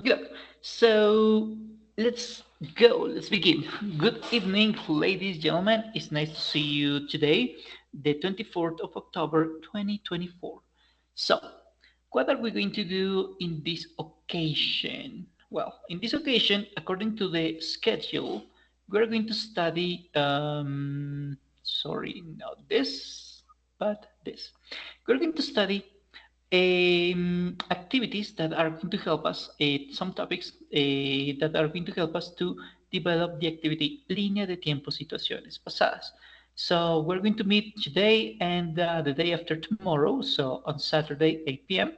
Okay, so let's go. Let's begin. Good evening, ladies, gentlemen. It's nice to see you today, the 24th of October, 2024. So, what are we going to do in this occasion? Well, in this occasion, according to the schedule, we're going to study, sorry, not this, but this. We're going to study activities that are going to help us, some topics that are going to help us to develop the activity línea de tiempo situaciones pasadas. So we're going to meet today and the day after tomorrow, so on Saturday, 8 p.m.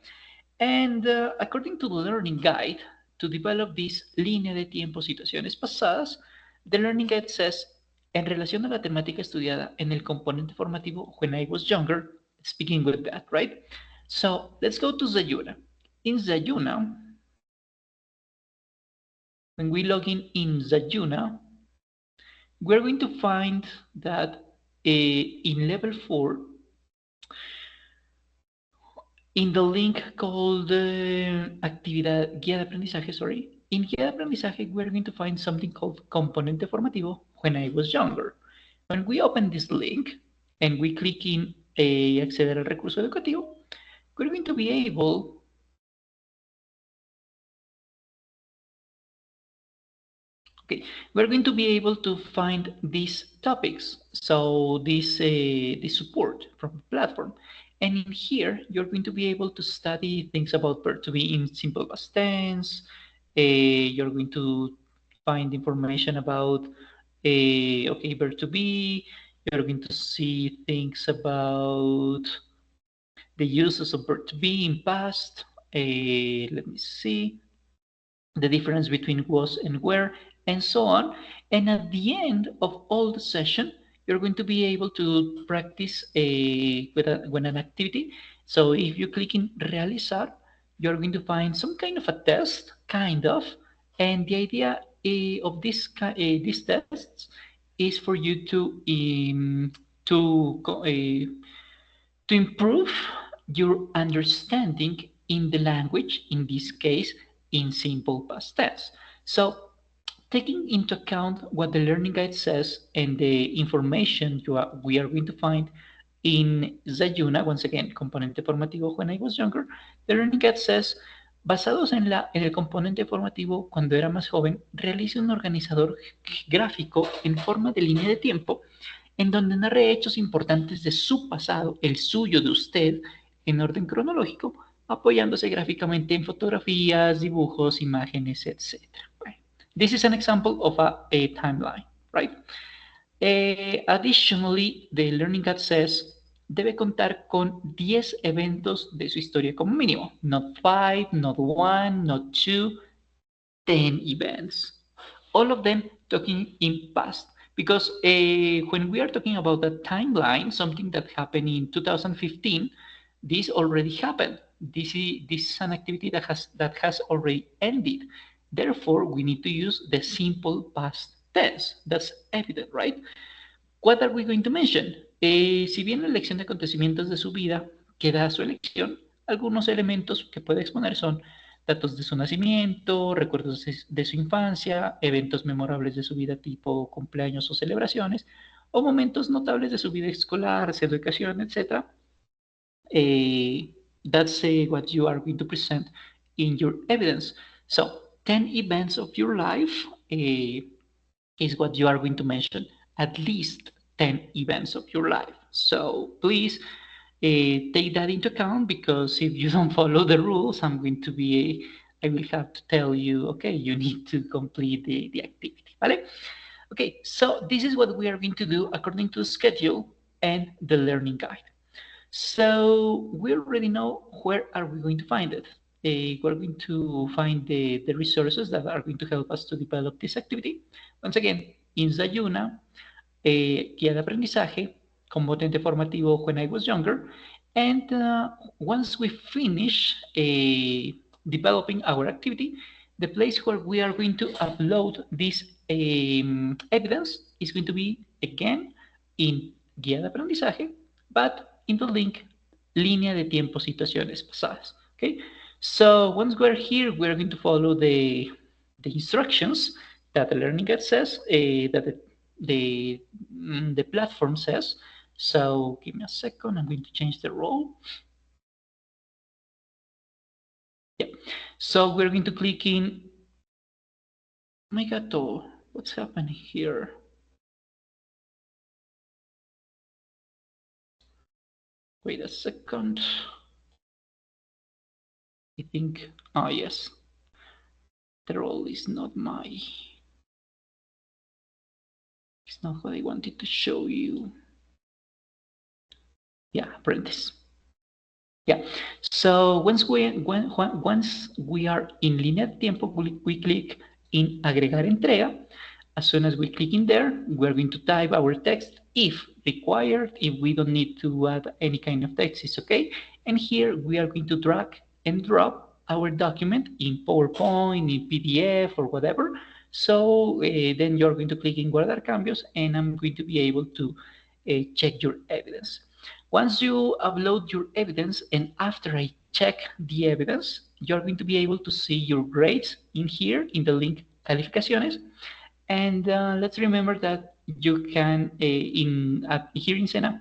And according to the learning guide, to develop this línea de tiempo situaciones pasadas, the learning guide says, en relación a la temática estudiada en el componente formativo when I was younger, speaking with that, right? So let's go to Zayuna. In Zayuna, when we log in Zayuna, we're going to find that in level 4, in the link called actividad guía de aprendizaje, sorry, in guía de aprendizaje, we're going to find something called componente formativo when I was younger. When we open this link and we click in acceder al recurso educativo, we're going to be able Okay, we're going to be able to find these topics. So this support from the platform. And in here, you're going to be able to study things about verb to be in simple past tense. You're going to find information about, okay, verb to be. You're going to see things about the uses of verb to be in past. Let me see the difference between was and were, and so on. And at the end of all the session, you're going to be able to practice with an activity. So if you click in realizar, you're going to find some kind of a test, kind of. And the idea of these tests is for you to to improve your understanding in the language, in this case, in simple past tense. So, taking into account what the learning guide says and the information we are going to find in Zayuna, once again, componente formativo when I was younger, the learning guide says, basados en el componente formativo cuando era más joven, realice un organizador gráfico en forma de línea de tiempo en donde narre hechos importantes de su pasado, el suyo de usted, en orden cronológico, apoyándose gráficamente en fotografías, dibujos, imágenes, etc. Right. This is an example of a timeline, right? Additionally, the Learning Guide says debe contar con 10 eventos de su historia como mínimo. Not 5, not 1, not 2, 10 events. All of them talking in past. Because when we are talking about the timeline, something that happened in 2015, this already happened. This is an activity that has already ended. Therefore, we need to use the simple past tense. That's evident, right? What are we going to mention? Si bien la elección de acontecimientos de su vida queda a su elección, algunos elementos que puede exponer son datos de su nacimiento, recuerdos de su infancia, eventos memorables de su vida tipo cumpleaños o celebraciones, o momentos notables de su vida escolar, su educación, etc. That's what you are going to present in your evidence. So, 10 events of your life is what you are going to mention. At least 10 events of your life. So please take that into account, because if you don't follow the rules, I will have to tell you, okay, you need to complete the activity. ¿Vale? Okay, so this is what we are going to do according to the schedule and the learning guide. So we already know where are we going to find it. We're going to find the resources that are going to help us to develop this activity. Once again, in Zayuna, guía de aprendizaje, componente formativo when I was younger, and once we finish developing our activity, the place where we are going to upload this evidence is going to be again in guía de aprendizaje, but in the link línea de tiempo situaciones pasadas. Okay, So once we're here, we're going to follow the instructions that the learning guide says, that the platform says. So give me a second. I'm going to change the role. Yeah. So we're going to click in. Oh my God, what's happening here? Wait a second. I think. Oh yes, the role is not my. It's not what I wanted to show you. Yeah, apprentice. Yeah. So once we are in línea de tiempo, we click in agregar entrega. As soon as we click in there, we're going to type our text if required. If we don't need to add any kind of text, it's okay. And here we are going to drag and drop our document in PowerPoint, in PDF, or whatever. So then you're going to click in guardar cambios, and I'm going to be able to check your evidence. Once you upload your evidence, and after I check the evidence, you're going to be able to see your grades in here in the link calificaciones. And let's remember that you can, here in Sena,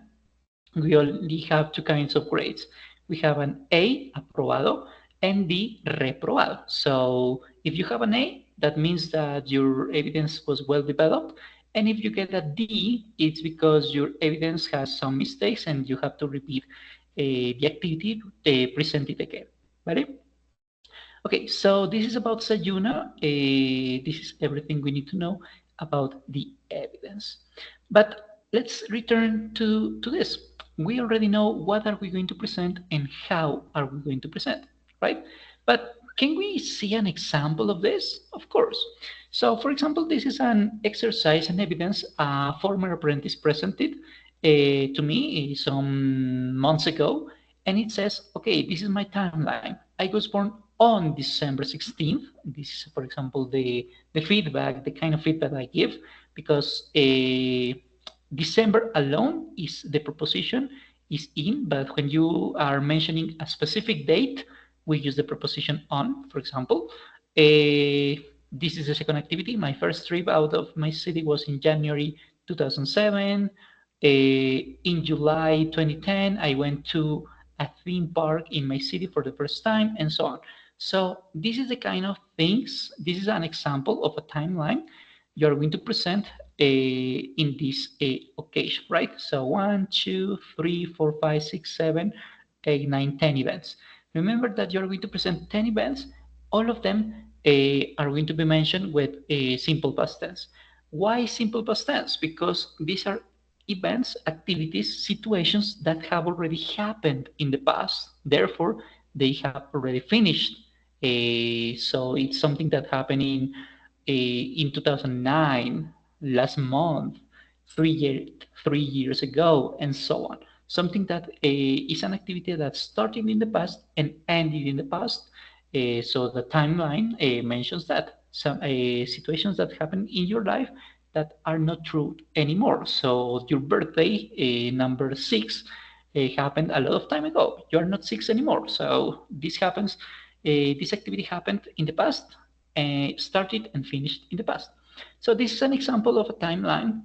we only have two kinds of grades. We have an A, aprobado, and B, reprobado. So if you have an A, that means that your evidence was well developed. And if you get a D, it's because your evidence has some mistakes and you have to repeat the activity presented again. Right? Okay, so this is about Sayuna. This is everything we need to know about the evidence. But let's return to this. We already know what are we going to present and how are we going to present, right? But can we see an example of this? Of course. So for example, this is an exercise and evidence a former apprentice presented to me some months ago. And it says, okay, this is my timeline. I was born on December 16th. This is, for example, the feedback, the kind of feedback I give, because December alone is the preposition is in, but when you are mentioning a specific date, we use the preposition on, for example. This is the second activity. My first trip out of my city was in January 2007. In July 2010, I went to a theme park in my city for the first time, and so on. So this is the kind of things, this is an example of a timeline you're going to present in this occasion, right? So 1, 2, 3, 4, 5, 6, 7, 8, 9, 10 events. Remember that you're going to present 10 events. All of them are going to be mentioned with a simple past tense. Why simple past tense? Because these are events, activities, situations that have already happened in the past. Therefore, they have already finished. So it's something that happened in 2009, last month, 3 years ago, and so on. Something that is an activity that started in the past and ended in the past. So the timeline mentions that some situations that happen in your life that are not true anymore. So your birthday, number 6, happened a lot of time ago. You are not 6 anymore. So this happens. This activity happened in the past, started and finished in the past. So this is an example of a timeline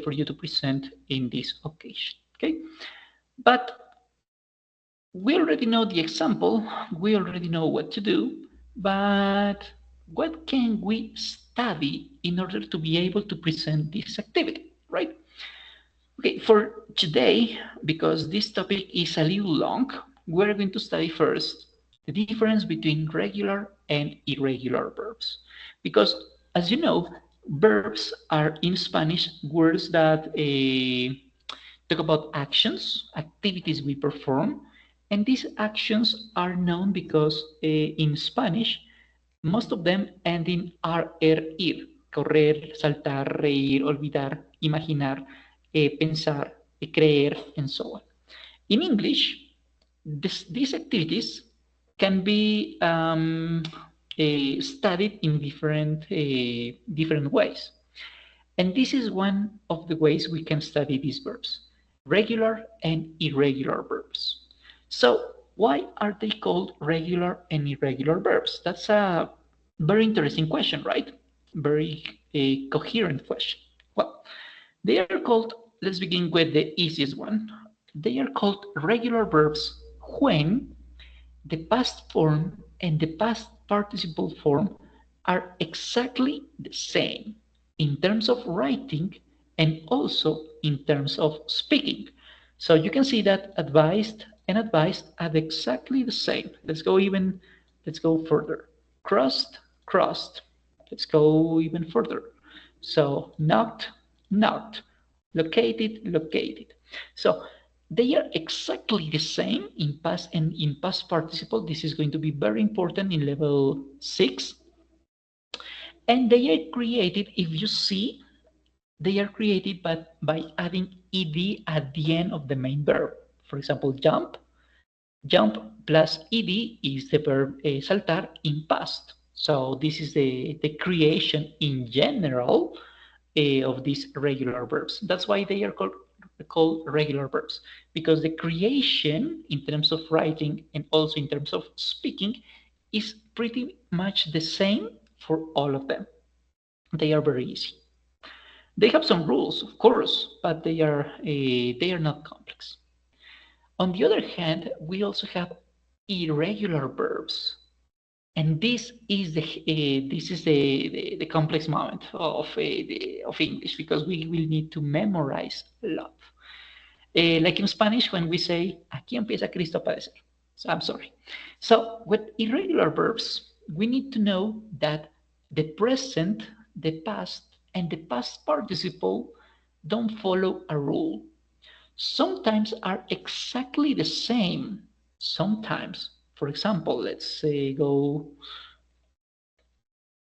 for you to present in this occasion. Okay, but we already know the example. We already know what to do. But what can we study in order to be able to present this activity, right? Okay, for today, because this topic is a little long, we're going to study first the difference between regular and irregular verbs. Because, as you know, verbs are in Spanish words that talk about actions, activities we perform, and these actions are known because in Spanish, most of them end in ir, correr, saltar, reír, olvidar, imaginar, pensar, creer, and so on. In English, these activities can be studied in different ways. And this is one of the ways we can study these verbs, regular and irregular verbs. So why are they called regular and irregular verbs? That's a very interesting question, right? Very coherent question. Well, they are called, let's begin with the easiest one. They are called regular verbs when the past form and the past participle form are exactly the same in terms of writing and also in terms of speaking. So you can see that advised and advised are exactly the same. Let's go further. Crossed, crossed. Let's go even further. So knocked, knocked. Located, located. So they are exactly the same in past and in past participle. This is going to be very important in level 6. And they are created, if you see, they are created by adding ed at the end of the main verb. For example, jump. Jump plus ed is the verb saltar in past. So this is the creation in general of these regular verbs. That's why they are called regular verbs, because the creation in terms of writing and also in terms of speaking is pretty much the same for all of them. They are very easy. They have some rules, of course, but they are not complex. On the other hand, we also have irregular verbs. And this is the complex moment of English, because we will need to memorize a lot. Like in Spanish, when we say, aquí empieza Cristo a padecer. So I'm sorry. So with irregular verbs, we need to know that the present, the past, and the past participle don't follow a rule. Sometimes are exactly the same. Sometimes, for example, let's say go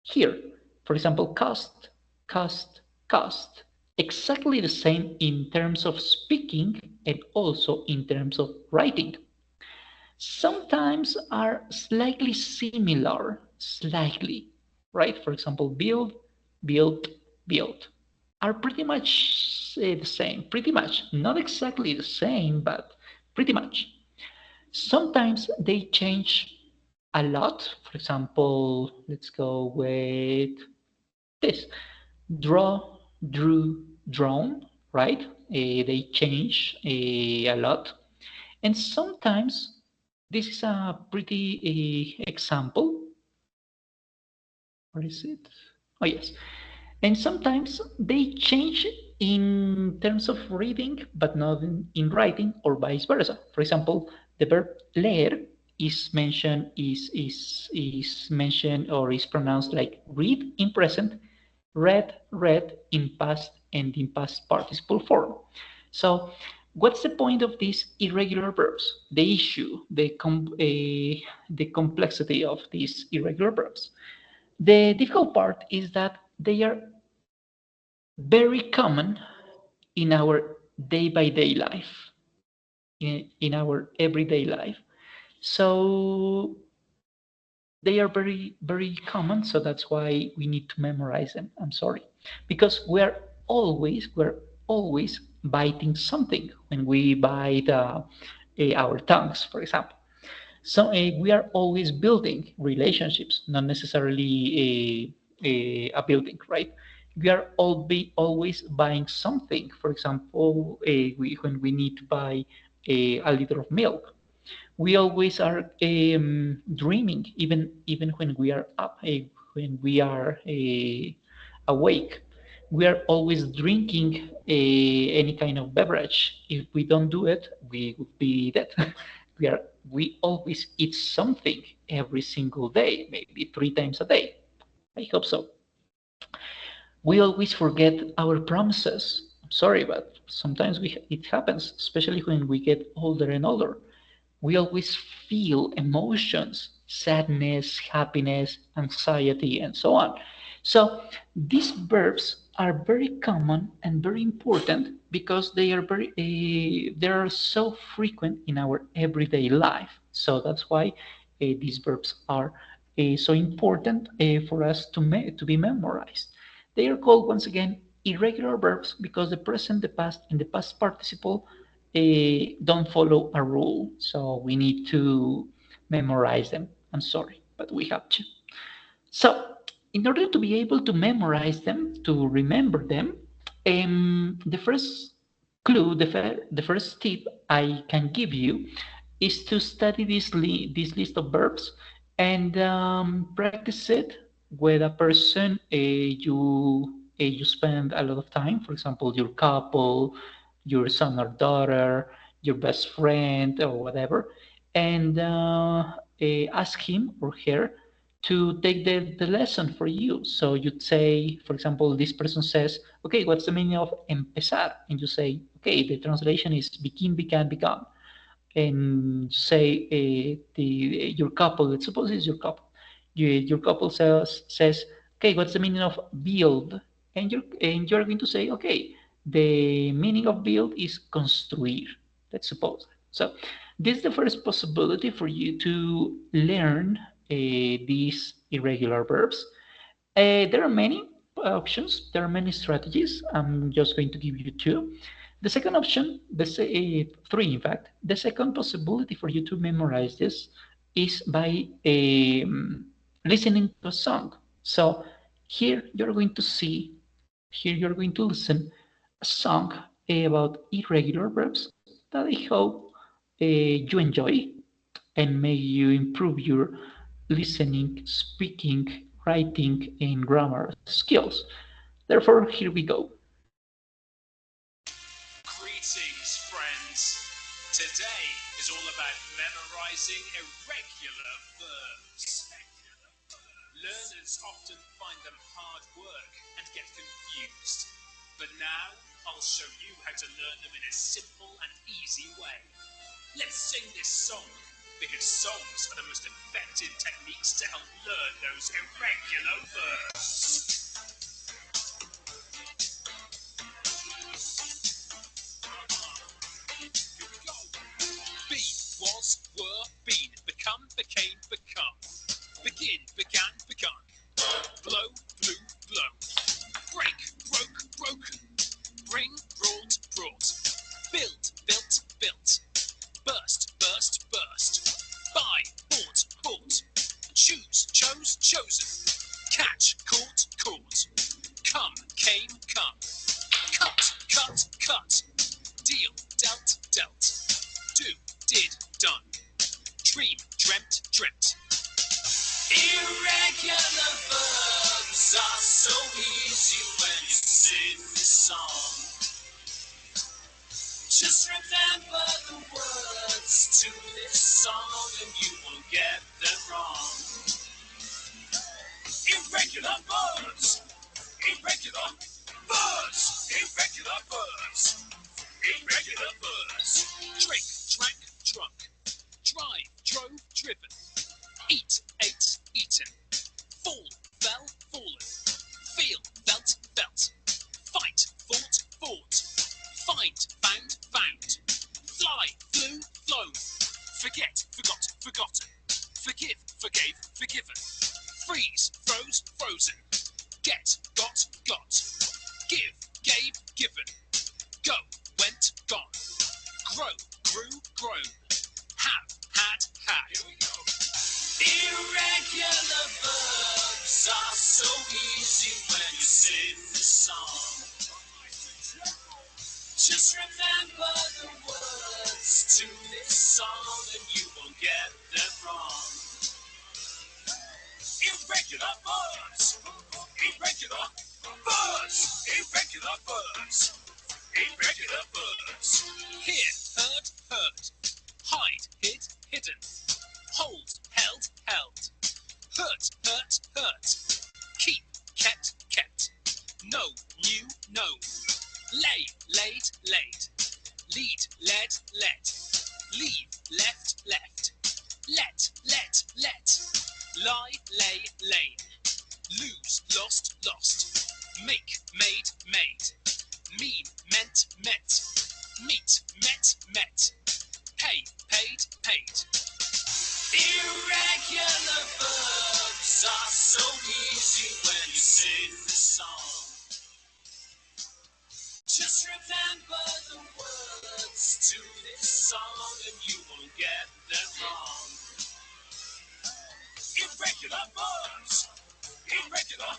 here. For example, cost, cost, cost. Exactly the same in terms of speaking and also in terms of writing. Sometimes are slightly similar, slightly, right? For example, build, build, build are pretty much the same, pretty much. Not exactly the same, but pretty much. Sometimes they change a lot. For example, let's go with this. Draw, drew, drawn, right? They change a lot. And sometimes, this is a pretty example. Where is it? Oh, yes. And sometimes they change in terms of reading, but not in writing, or vice versa. For example, the verb leer is mentioned or is pronounced like read in present, read, read in past, and in past participle form. So what's the point of these irregular verbs? The issue, the complexity of these irregular verbs. The difficult part is that they are very common in our day-by-day life, in our everyday life. So they are very, very common. So that's why we need to memorize them. I'm sorry, because we're always biting something when we bite our tongues, for example. So we are always building relationships, not necessarily a building, right? We are always buying something. For example, when we need to buy a liter of milk, we always are dreaming, even when we are up, when we are awake. We are always drinking any kind of beverage. If we don't do it, we would be dead. we are we always eat something every single day, maybe 3 times a day. I hope so. We always forget our promises. I'm sorry, but sometimes it happens, especially when we get older and older. We always feel emotions, sadness, happiness, anxiety, and so on. So these verbs are very common and very important because they are so frequent in our everyday life. So that's why these verbs are so important for us to be memorized. They are called once again irregular verbs because the present, the past, and the past participle don't follow a rule, so we need to memorize them. I'm sorry, but we have to. So, in order to be able to memorize them, to remember them, the first clue, the first tip I can give you is to study this list of verbs and practice it with a person you spend a lot of time. For example, your couple, your son or daughter, your best friend, or whatever, and ask him or her to take the lesson for you. So you'd say, for example, this person says, okay, what's the meaning of empezar? And you say, okay, the translation is begin, began, begun. And say your couple, let's suppose it's your couple. Your couple says, okay, what's the meaning of build? And you're going to say, okay, the meaning of build is construir, let's suppose. So this is the first possibility for you to learn these irregular verbs. There are many options, there are many strategies. I'm just going to give you two. The second option, three in fact, the second possibility for you to memorize this is by listening to a song. So here you're going to listen a song about irregular verbs that I hope you enjoy and may you improve your listening, speaking, writing, and grammar skills. Therefore, here we go. Greetings, friends. Today is all about memorizing irregular verbs. Learners often find them hard work and get confused. But now, I'll show you how to learn them in a simple and easy way. Let's sing this song, because songs are the most effective techniques to help learn those irregular verbs. Be, was, were, been, become, became, become. Begin, began, begun. Blow, blew, blow. Break, broke, broken. Bring, brought, brought. Build, built, built. Burst, burst, burst. Buy, bought, bought. Choose, chose, chosen. Catch, caught, caught. Come, came, come. Cut, cut, cut. Deal, dealt, dealt. Do, did, done. Dream, dreamt, dreamt. Irregular verbs are so easy when you sing this song. Just remember the words to this song and you won't get them wrong. Irregular verbs. Irregular verbs. Irregular verbs. Irregular verbs. Drink, drank, drunk. Drive, drove, driven. Eat, ate, eaten. Fall, fell, fallen. Feel, felt, felt. Fight, fought, fought. Find, found, found. Fly, flew, flown. Forget, forgot, forgotten. Forgive, forgave, forgiven. Freeze, froze, frozen. Get, got, got. Give, gave, given. Go, went, gone. Grow, grew, grown. Have, had, had. Here we go. Irregular verbs are so easy when you sing the song. Just remember the words to this song and you won't get them wrong. Irregular verbs. Irregular verbs. Irregular verbs. Irregular verbs. Hear, heard, heard. Hide, hid, hidden. Hold, held, held. Hurt, hurt, hurt. Keep, kept, kept. Know, knew, known. Lay, laid, laid. Lead, led, led. Leave, left, left. Let, lie, lay, lain. Lose, lost, lost. Make, made, made. Mean, meant, met. Meet, met, met. Pay, paid, paid. Irregular verbs are so easy when you sing the song. Just remember the words words to this song and you won't get them wrong. Irregular verbs. Irregular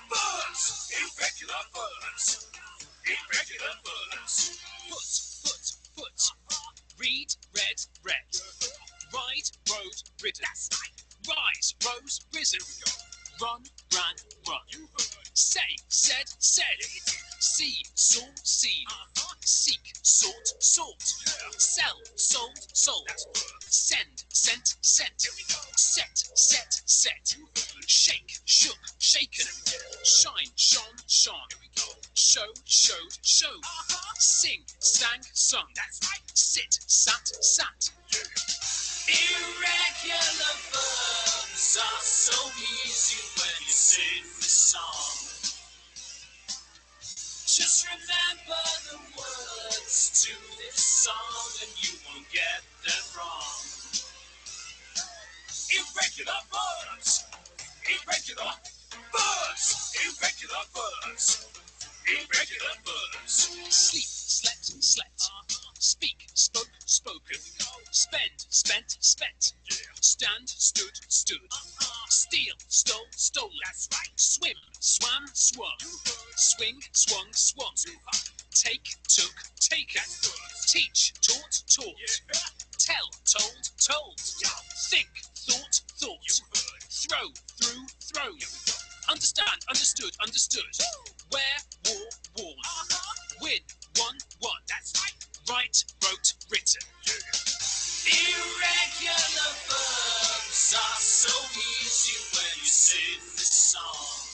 verbs. Irregular verbs. Irregular verbs. Foot. Read, read, read. Ride, rode, ridden. Rise, rose, risen. Run, ran, run. Say, said, said. See, saw, seen. Seek, sought, sought. Sell, sold, sold. Send, sent, sent. Set, set, set. Shake, shook, shaken. Shine, shone, shone. Show, showed, showed. Sing, sang, sung. Sit, sat, sat. Irregular verbs are so easy when you sing the song. Just remember the words to this song and you won't get them wrong. Irregular verbs. Irregular verbs. Irregular verbs. Irregular verbs. Sleep, slept, slept. Speak, spoke, spoken. Spend, spent, spent. Stand, stood, stood. Steal, stole, stolen. Swim, swam, swum. Swing, swung, swung. Take, took, taken. Teach, taught, taught. Tell, told, told. Think, thought, thought. Throw, threw, thrown. Understand, understood, understood. Wear, wore, worn. Win, won, won. Write, wrote, written. Irregular verbs are so easy when you sing the song.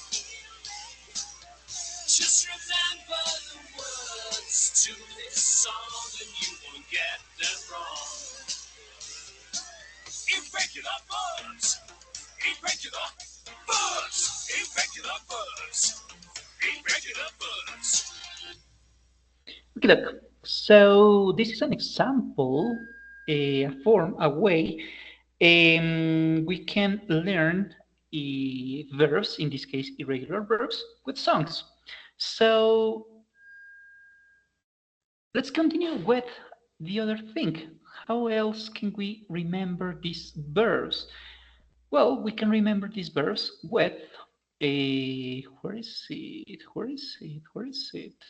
Just remember the words to this song and you won't get them wrong. Irregular verbs. Irregular verbs. Irregular verbs. Irregular verbs. Okay, look. So this is an example, a form, a way we can learn verbs, in this case, irregular verbs, with songs. So let's continue with the other thing. How else can we remember these verbs? Well, we can remember these verbs with a, where is it? Where is it? Where is it?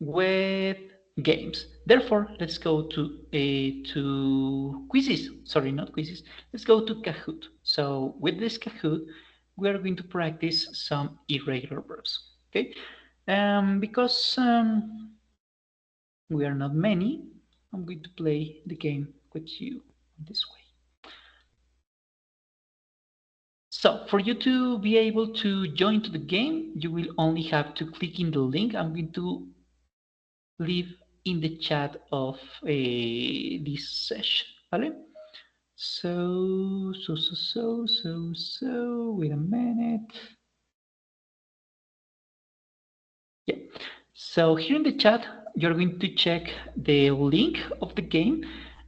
With games. Therefore, let's go to quizzes. Sorry, not quizzes. Let's go to Kahoot. So with this Kahoot, we are going to practice some irregular verbs. Okay, because we are not many, I'm going to play the game with you this way. So for you to be able to join to the game, you will only have to click in the link I'm going to leave in the chat of this session. ¿Vale? So, wait a minute. Yeah. So here in the chat, you're going to check the link of the game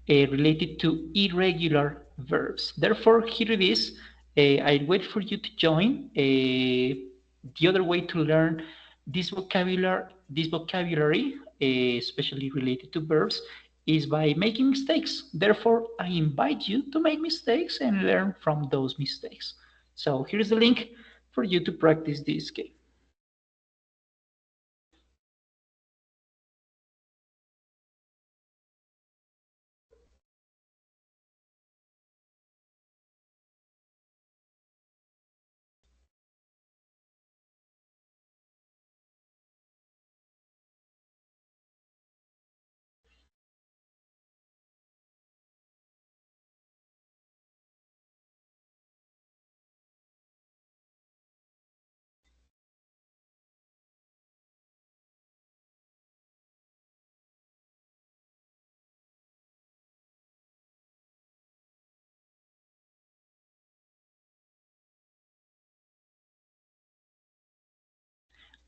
related to irregular verbs. Therefore, here it is. I'll wait for you to join. The other way to learn this vocabulary, especially related to verbs, is by making mistakes. Therefore, I invite you to make mistakes and learn from those mistakes. So here's the link for you to practice this game.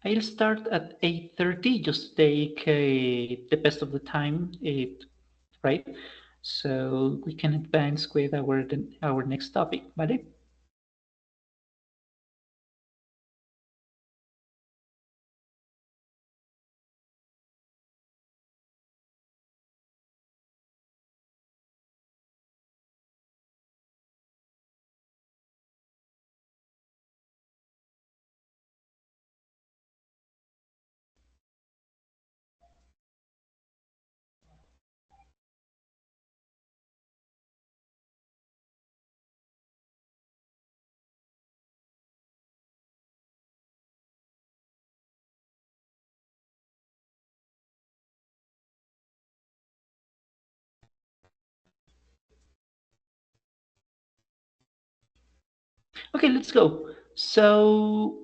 I'll start at 8:30, just take the best of the time, right? So we can advance with our next topic, ¿vale? Okay, let's go. So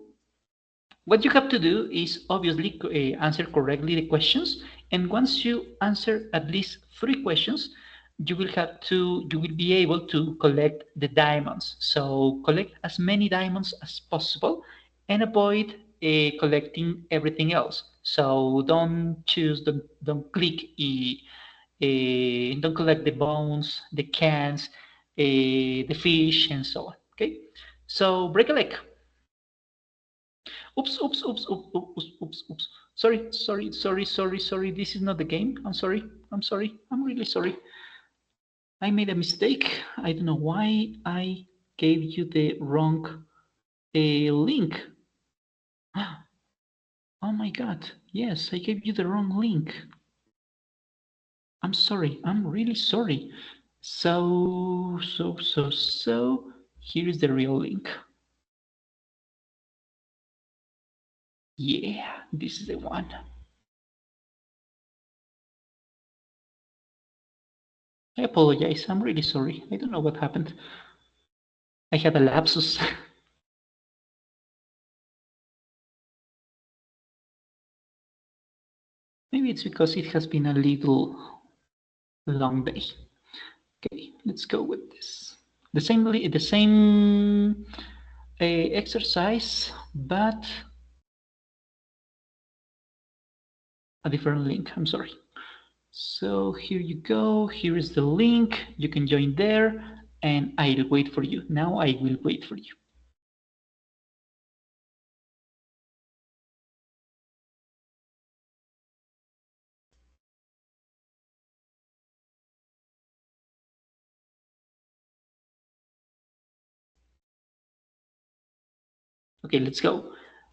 what you have to do is obviously answer correctly the questions, and once you answer at least 3 questions, you will be able to collect the diamonds. So collect as many diamonds as possible and avoid collecting everything else. So don't click, don't collect the bones, the cans, the fish, and so on. Okay, so break a leg. Oops, oops, oops, oops, oops, oops, oops. Sorry, sorry, sorry, sorry, sorry. This is not the game. I'm sorry. I'm sorry. I'm really sorry. I made a mistake. I don't know why I gave you the wrong link. Oh my God. Yes, I gave you the wrong link. I'm sorry. I'm really sorry. So, here is the real link. Yeah, this is the one. I apologize. I'm really sorry. I don't know what happened. I had a lapsus. Maybe it's because it has been a little long day. Okay, let's go with this. The same exercise, but a different link. I'm sorry. So here you go. Here is the link. You can join there, and I'll wait for you. Now I will wait for you. Okay, let's go.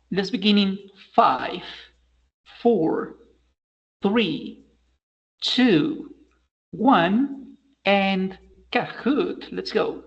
Let's begin in 5, 4, 3, 2, 1, and Kahoot. Let's go.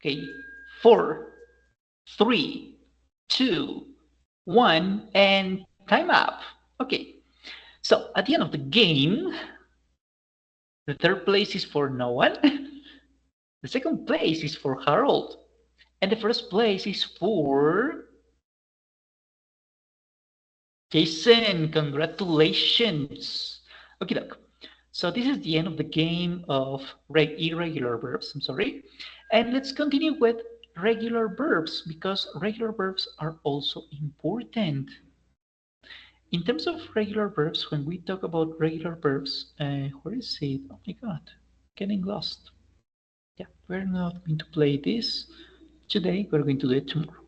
Okay, 4, 3, 2, 1, and time up. Okay, so at the end of the game, the third place is for no one, the second place is for Harold, and the first place is for Jason. Congratulations. Okay, look. So this is the end of the game of irregular verbs. I'm sorry. And let's continue with regular verbs because regular verbs are also important. In terms of regular verbs, when we talk about regular verbs, where is it? Oh my God, getting lost. Yeah, we're not going to play this today. We're going to do it tomorrow.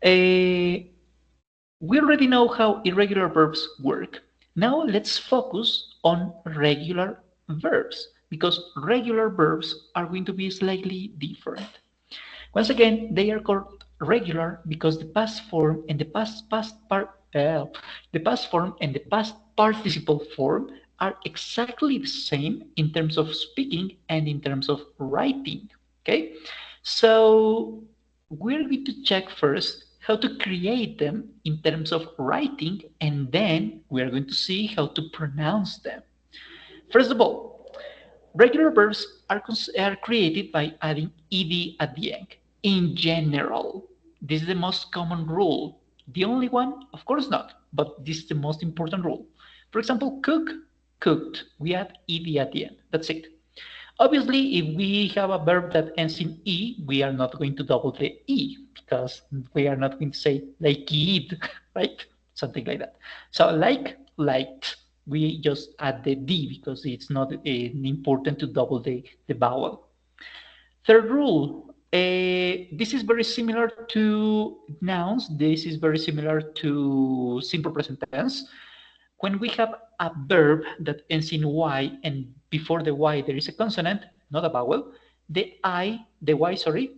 Uh, we already know how irregular verbs work. Now let's focus on regular verbs because regular verbs are going to be slightly different. Once again, they are called regular because the past form and the past form and the past participle form are exactly the same in terms of speaking and in terms of writing. Okay, so we're going to check first how to create them in terms of writing, and then we're going to see how to pronounce them. First of all, regular verbs are created by adding ed at the end. In general, this is the most common rule. The only one, of course not, but this is the most important rule. For example, cook, cooked. We add ed at the end. That's it. Obviously, if we have a verb that ends in e, we are not going to double the e because we are not going to say like eat, right? Something like that. So like, liked, we just add the d because it's not important to double the vowel. Third rule, this is very similar to nouns. This is very similar to simple present tense. When we have a verb that ends in y and before the y there is a consonant, not a vowel, the y, sorry,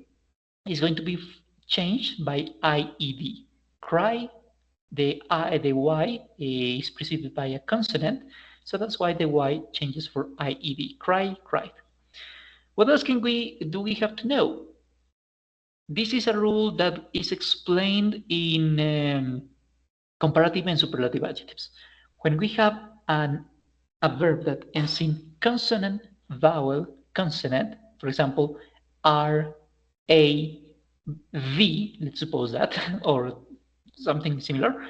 is going to be changed by ied. Cry, the y is preceded by a consonant, so that's why the y changes for ied. Cry, cried. What else do we have to know? This is a rule that is explained in comparative and superlative adjectives. When we have a verb that ends in consonant, vowel, consonant, for example, R, A, V, let's suppose that, or something similar,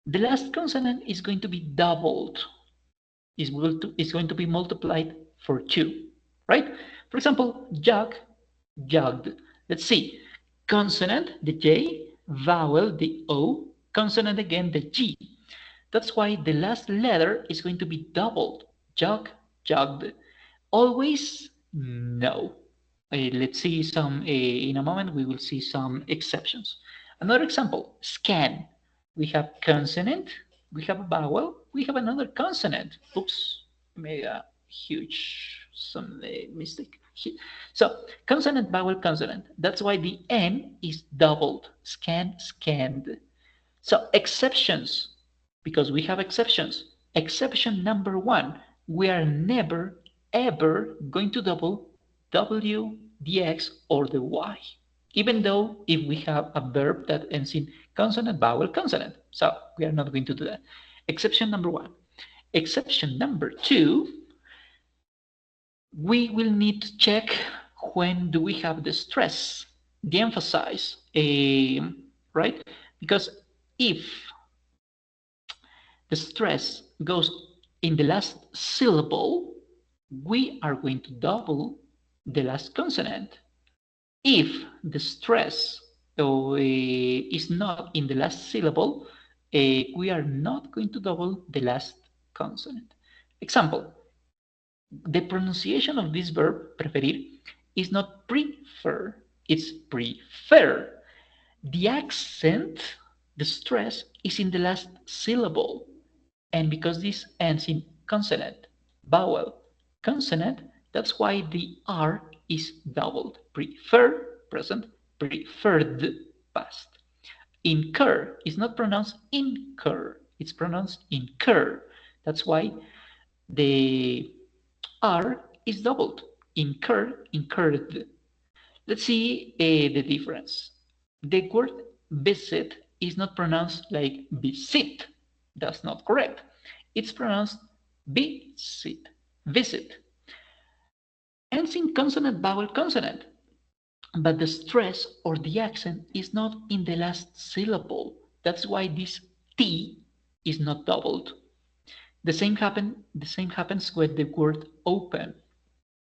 the last consonant is going to be doubled, is going to be multiplied for 2, right? For example, jug, jugged. Let's see. Consonant, the J, vowel, the O, consonant again, the G. That's why the last letter is going to be doubled. Jug, jugged. Always, no. Let's see some, in a moment, we will see some exceptions. Another example, scan. We have consonant, we have a vowel, we have another consonant. Oops, made a huge some mistake. So consonant, vowel, consonant. That's why the N is doubled. Scan, scanned. So exceptions, because we have exceptions. Exception number 1, we are never ever going to double W, the X, or the Y, even though if we have a verb that ends in consonant, vowel, consonant. So we are not going to do that. Exception number 1. Exception number 2, we will need to check when do we have the stress, the emphasize, right? Because if the stress goes in the last syllable, we are going to double the last consonant. If the stress is not in the last syllable, we are not going to double the last consonant. Example, the pronunciation of this verb, preferir, is not prefer, it's prefer. The accent, the stress, is in the last syllable. And because this ends in consonant, vowel, consonant, that's why the R is doubled. Prefer, present, preferred, past. Incur is not pronounced incur, it's pronounced incur. That's why the R is doubled. Incur, incurred. Let's see the difference. The word visit is not pronounced like visit. That's not correct. It's pronounced visit, visit. Ends in consonant, vowel, consonant. But the stress or the accent is not in the last syllable. That's why this T is not doubled. The same happens with the word open.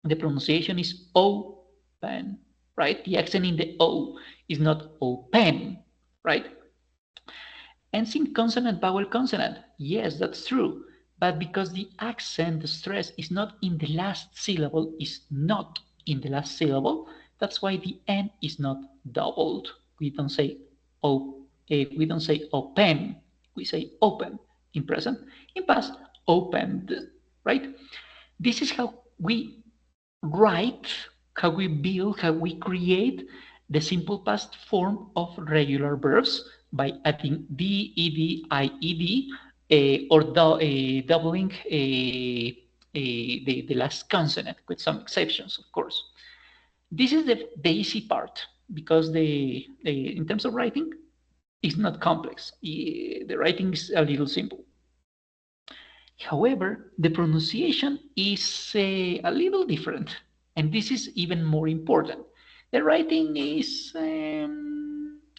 The pronunciation is open, right? The accent in the O is not open, right? Ends in consonant, vowel, consonant. Yes, that's true. But because the accent, the stress is not in the last syllable, is not in the last syllable, that's why the N is not doubled. We don't say we don't say open, we say open in present. In past, opened, right? This is how we write, how we build, how we create the simple past form of regular verbs by adding d, ed, ied, or doubling the last consonant, with some exceptions, of course. This is the easy part because in terms of writing, it's not complex. The writing is a little simple. However, the pronunciation is a little different, and this is even more important. The writing is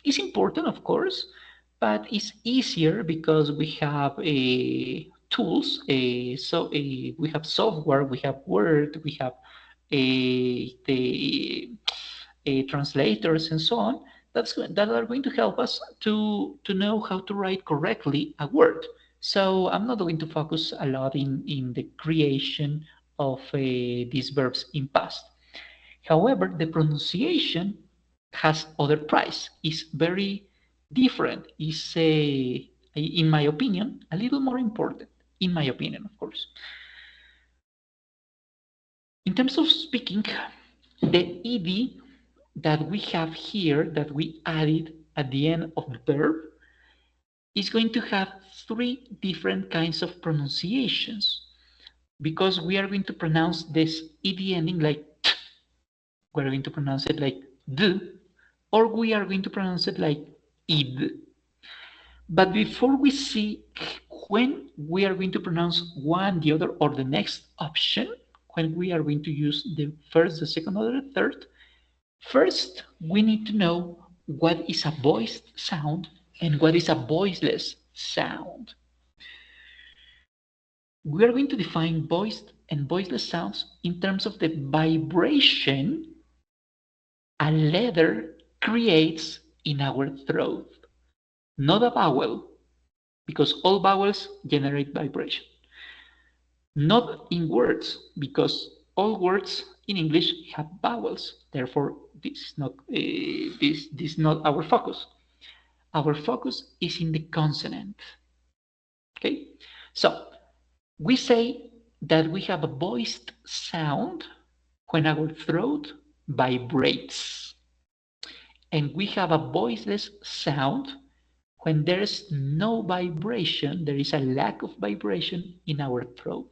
important, of course, but it's easier because we have tools. We have software, we have Word, we have the translators, and so on. That are going to help us to know how to write correctly a word. So I'm not going to focus a lot in the creation of these verbs in past. However, the pronunciation has other price. It's very different. It's, in my opinion, a little more important. In my opinion, of course. In terms of speaking, the ed that we have here, that we added at the end of the verb, is going to have three different kinds of pronunciations because we are going to pronounce this ed ending like t, we're going to pronounce it like d, or we are going to pronounce it like id. But before we see when we are going to pronounce one, the other, or the next option, when we are going to use the first, the second, or the third, first we need to know what is a voiced sound and what is a voiceless sound. We are going to define voiced and voiceless sounds in terms of the vibration a letter creates in our throat, not a vowel, because all vowels generate vibration. Not in words, because all words in English have vowels. Therefore, this is not this is not our focus. Our focus is in the consonant. Okay, so we say that we have a voiced sound when our throat vibrates, and we have a voiceless sound when there is no vibration, there is a lack of vibration in our throat.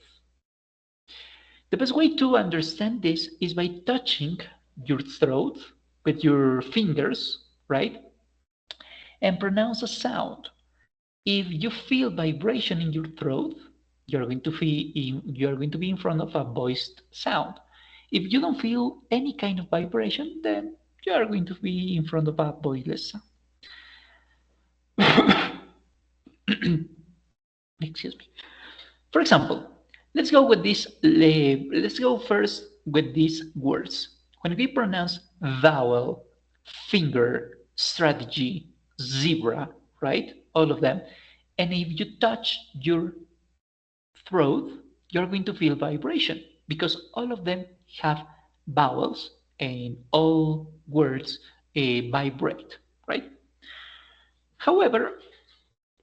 The best way to understand this is by touching your throat with your fingers, right? And pronounce a sound. If you feel vibration in your throat, you're going to be in front of a voiced sound. If you don't feel any kind of vibration, then you are going to be in front of a voiceless sound. Excuse me. For example, let's go with this. Let's go first with these words. When we pronounce vowel, finger, strategy, zebra, right? All of them. And if you touch your throat, you're going to feel vibration because all of them have vowels and all words vibrate, right? However,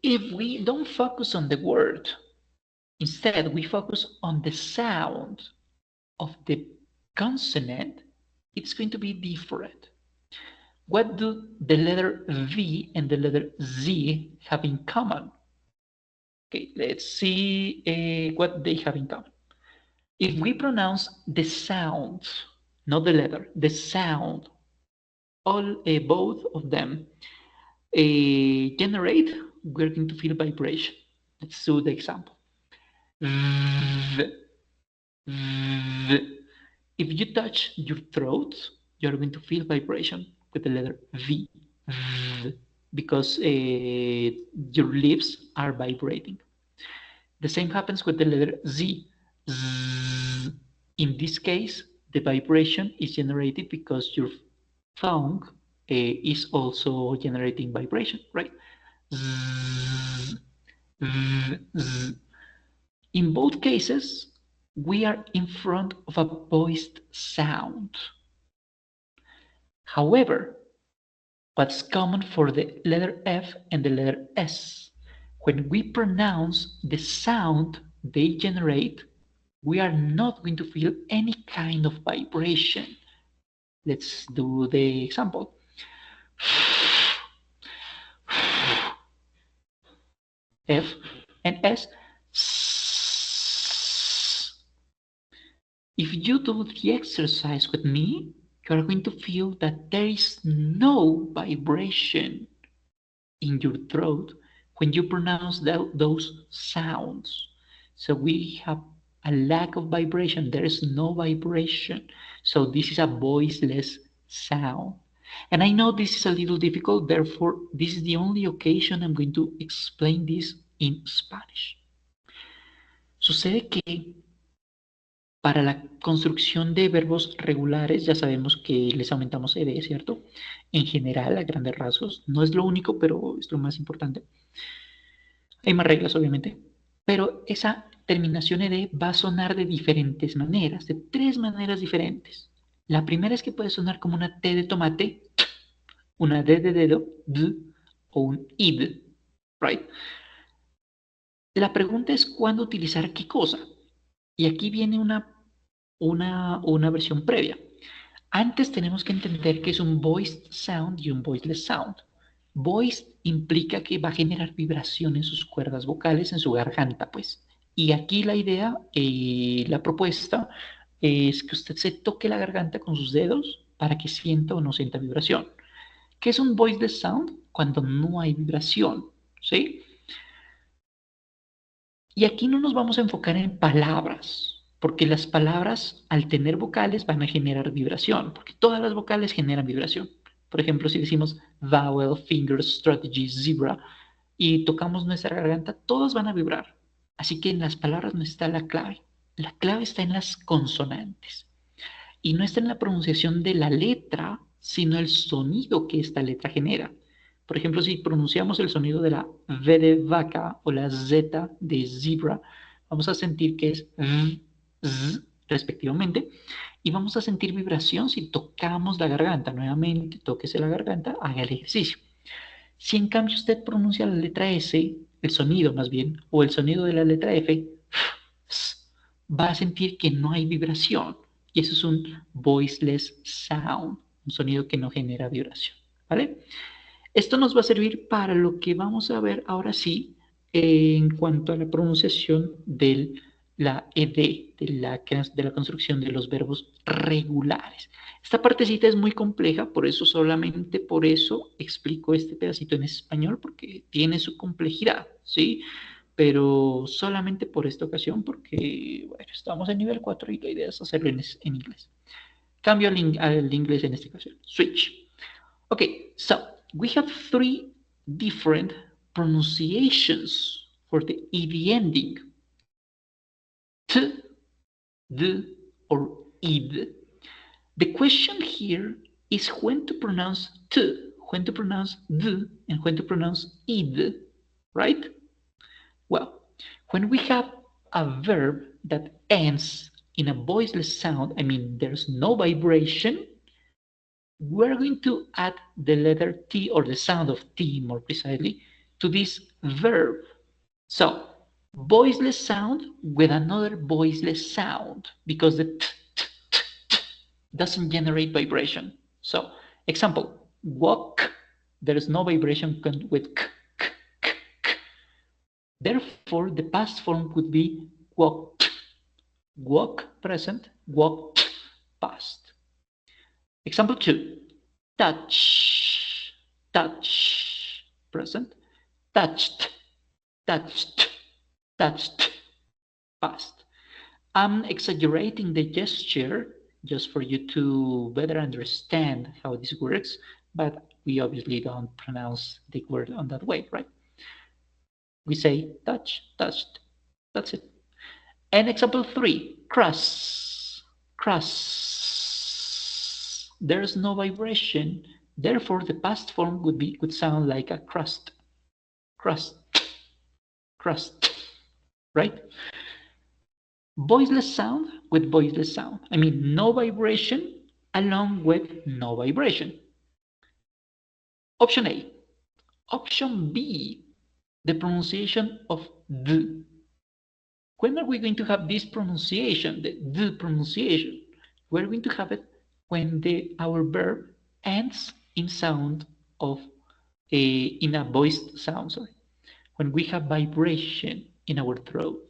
if we don't focus on the word, instead we focus on the sound of the consonant, it's going to be different. What do the letter V and the letter Z have in common? Okay, let's see what they have in common. If we pronounce the sound, not the letter, the sound both of them generate, we're going to feel vibration. Let's do the example. If you touch your throat, you're going to feel vibration with the letter V, because your lips are vibrating. The same happens with the letter Z. In this case, the vibration is generated because your tongue is also generating vibration, right? In both cases, we are in front of a voiced sound. However, what's common for the letter F and the letter S? When we pronounce the sound they generate, we are not going to feel any kind of vibration. Let's do the example. F and S. If you do the exercise with me, you are going to feel that there is no vibration in your throat when you pronounce those sounds. So we have a lack of vibration. There is no vibration. So this is a voiceless sound. And I know this is a little difficult, therefore this is the only occasion I'm going to explain this in Spanish. Sucede que para la construcción de verbos regulares ya sabemos que les aumentamos ed, ¿cierto? En general, a grandes rasgos. No es lo único, pero es lo más importante. Hay más reglas, obviamente. Pero esa terminación ed va a sonar de diferentes maneras, de 3 maneras diferentes. La primera es que puede sonar como una T de tomate, una D de dedo, D, o un id, right? La pregunta es cuándo utilizar qué cosa. Y aquí viene una versión previa. Antes tenemos que entender que es un voiced sound y un voiceless sound. Voiced implica que va a generar vibración en sus cuerdas vocales, en su garganta, pues. Y aquí la idea, la propuesta, es que usted se toque la garganta con sus dedos para que sienta o no sienta vibración. ¿Qué es un voiceless sound? Cuando no hay vibración, ¿sí? Y aquí no nos vamos a enfocar en palabras, porque las palabras al tener vocales van a generar vibración, porque todas las vocales generan vibración. Por ejemplo, si decimos vowel, finger, strategy, zebra, y tocamos nuestra garganta, todas van a vibrar. Así que en las palabras no está la clave. La clave está en las consonantes. Y no está en la pronunciación de la letra, sino el sonido que esta letra genera. Por ejemplo, si pronunciamos el sonido de la V de vaca o la Z de zebra, vamos a sentir que es z, respectivamente, y vamos a sentir vibración si tocamos la garganta. Nuevamente, tóquese la garganta, haga el ejercicio. Si en cambio usted pronuncia la letra S, el sonido más bien, o el sonido de la letra F, va a sentir que no hay vibración. Y eso es un voiceless sound, un sonido que no genera vibración, ¿vale? Esto nos va a servir para lo que vamos a ver ahora sí en cuanto a la pronunciación de la ED, de la construcción de los verbos regulares. Esta partecita es muy compleja, por eso solamente por eso explico este pedacito en español, porque tiene su complejidad, ¿sí? Pero solamente por esta ocasión, porque bueno, estamos en nivel 4 y la idea es hacerlo en inglés. Cambio al inglés en esta ocasión. Switch. Okay, so we have 3 different pronunciations for the ed ending. T, d, or id. The question here is when to pronounce t, when to pronounce d, and when to pronounce id, right? Well, when we have a verb that ends in a voiceless sound, I mean there's no vibration, we're going to add the letter T, or the sound of T more precisely, to this verb. So, voiceless sound with another voiceless sound, because the t doesn't generate vibration. So, example, walk, there is no vibration with k. Therefore, the past form would be walked. Walk present, walked past. Example 2. touch, touch, present, touched, touched, touched, past. I'm exaggerating the gesture just for you to better understand how this works, but we obviously don't pronounce the word on that way, right? We say touch, touched. That's it. And example 3, cross, cross. There's no vibration, therefore the past form would sound like a crust, crust, crust, right? Voiceless sound with voiceless sound. I mean, no vibration along with no vibration. Option A. Option B, the pronunciation of the. When are we going to have this pronunciation, the pronunciation? We're going to have it when our verb ends in sound of in a voiced sound, sorry. When we have vibration in our throat.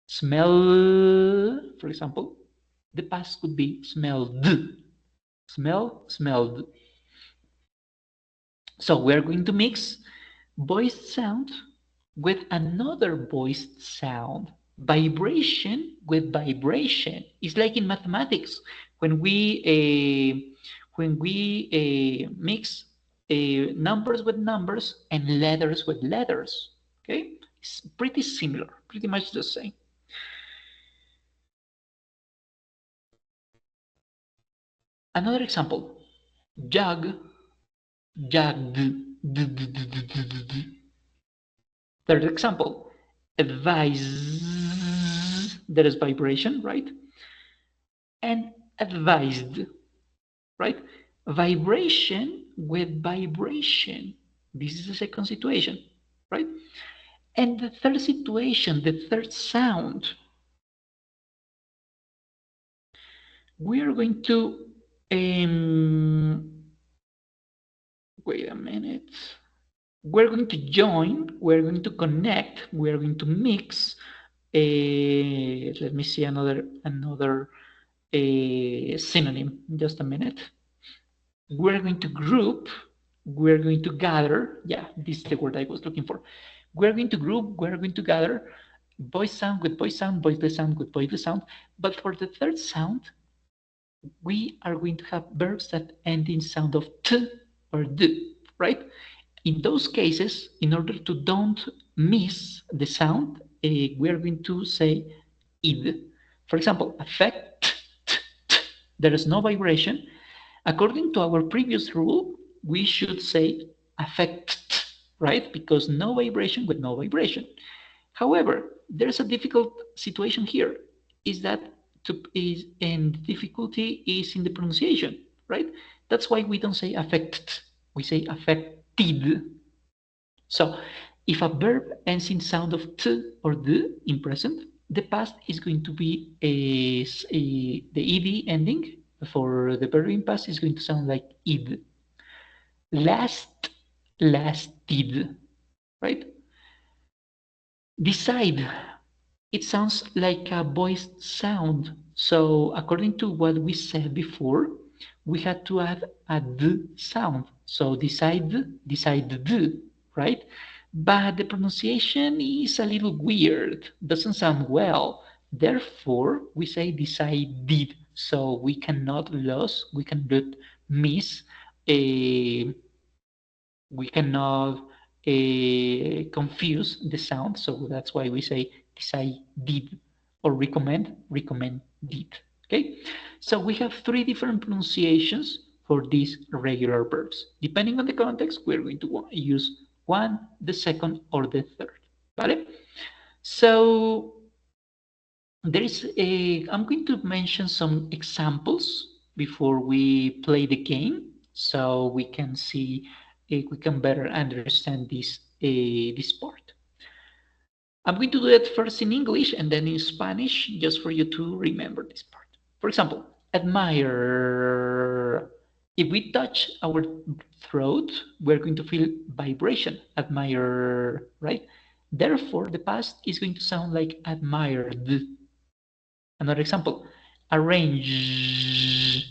Smell, for example, the past could be smelled. Smell, smelled. So we're going to mix voiced sound with another voiced sound. Vibration with vibration. It's like in mathematics when we mix numbers with numbers and letters with letters. Okay, it's pretty similar, pretty much the same. Another example: jug, jug. Third example: advise. There is vibration, right? And advised, right? Vibration with vibration. This is the second situation, right? And the third situation, the third sound, we are going to, wait a minute. We're going to join, we're going to connect, we're going to mix. Let me see another synonym. Just a minute. We're going to group, we're going to gather. Yeah, this is the word I was looking for. We're going to group, we're going to gather voice sound with voice sound, voiceless sound with voiceless sound. But for the third sound, we are going to have verbs that end in sound of t or d, right? In those cases, in order to don't miss the sound, we are going to say id. For example, affect, there is no vibration. According to our previous rule, we should say affect, right? Because no vibration with no vibration. However, there's a difficult situation here. Is that and the difficulty is in the pronunciation, right? That's why we don't say affected. We say affected. So if a verb ends in sound of t or d in present, the past is going to be the ed ending for the verb in past is going to sound like id. Last, lasted, right? Decide, it sounds like a voiced sound. So according to what we said before, we had to add a d sound. So decide, decided, right? But the pronunciation is a little weird, doesn't sound well. Therefore, we say decided. So we cannot lose, we cannot miss, we cannot confuse the sound. So that's why we say decided or recommend did. Okay, so we have three different pronunciations for these regular verbs. Depending on the context, we're going to use one, the second, or the third. Vale? So there is I'm going to mention some examples before we play the game, so we can see if we can better understand this part. I'm going to do it first in English and then in Spanish, just for you to remember this part. For example, admire. If we touch our throat, we're going to feel vibration, admire, right? Therefore, the past is going to sound like admired. Another example, arrange.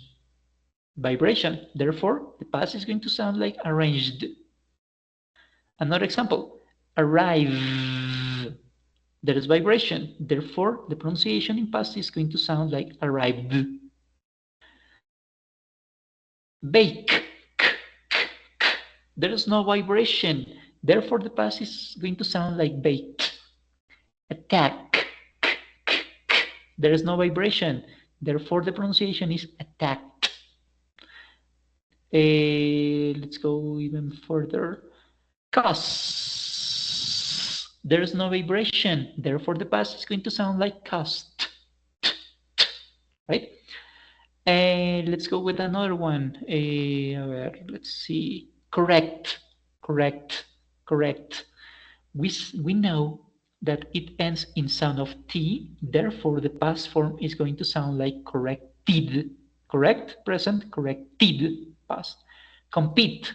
vibration. Therefore, the past is going to sound like arranged. Another example, arrive. There is vibration. Therefore, the pronunciation in past is going to sound like arrived. Bake. There is no vibration. Therefore, the past is going to sound like baked. Attack. There is no vibration. Therefore, the pronunciation is attacked. Let's go even further. Cost. There is no vibration. Therefore, the past is going to sound like cost. Right? Let's go with another one. Let's see. Correct. We know that it ends in sound of T, therefore the past form is going to sound like corrected. Correct, present, corrected, past. Compete,